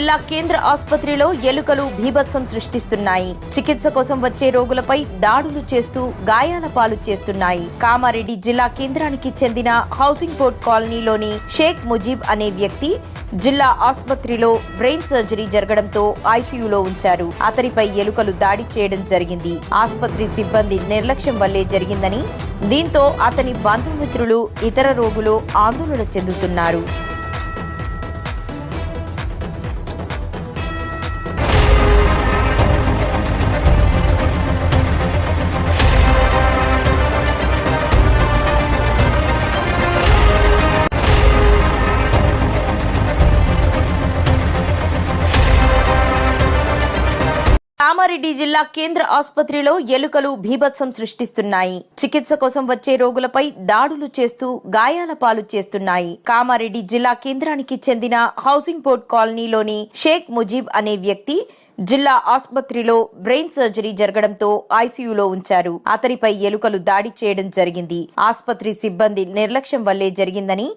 జిల్లా కేంద్ర ఆసుపత్రిలో ఎలుకలు బీభత్సం సృష్టిస్తున్నాయి. చికిత్స కోసం వచ్చే రోగులపై దాడులు చేస్తూ గాయాల పాలు చేస్తున్నాయి. కామారెడ్డి జిల్లా కేంద్రానికి చెందిన హౌసింగ్ బోర్డ్ కాలనీలోని షేక్ ముజీబ్ అనే వ్యక్తి జిల్లా ఆసుపత్రిలో బ్రెయిన్ సర్జరీ జరగడంతో ఐసీయూలో ఉంచారు. అతనిపై ఎలుకలు దాడి చేయడం జరిగింది. ఆసుపత్రి సిబ్బంది నిర్లక్ష్యం వల్లే జరిగిందని, దీంతో అతని బంధుమిత్రులు, ఇతర రోగులు ఆందోళన చెందుతున్నారు. కామారెడ్డి జిల్లా కేంద్ర ఆసుపత్రిలో ఎలుకలు బీభత్సం సృష్టిస్తున్నాయి. చికిత్స కోసం వచ్చే రోగులపై దాడులు చేస్తూ గాయాల పాలు చేస్తున్నాయి. కామారెడ్డి జిల్లా కేంద్రానికి చెందిన హౌసింగ్ బోర్డ్ కాలనీలోని షేక్ ముజీబ్ అనే వ్యక్తి జిల్లా ఆసుపత్రిలో బ్రెయిన్ సర్జరీ జరగడంతో ఐసీయూలో ఉంచారు. అతనిపై ఎలుకలు దాడి చేయడం జరిగింది. ఆసుపత్రి సిబ్బంది నిర్లక్ష్యం వల్లే జరిగిందని,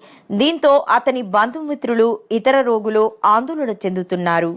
దీంతో అతని బంధుమిత్రులు, ఇతర రోగులు ఆందోళన చెందుతున్నారు.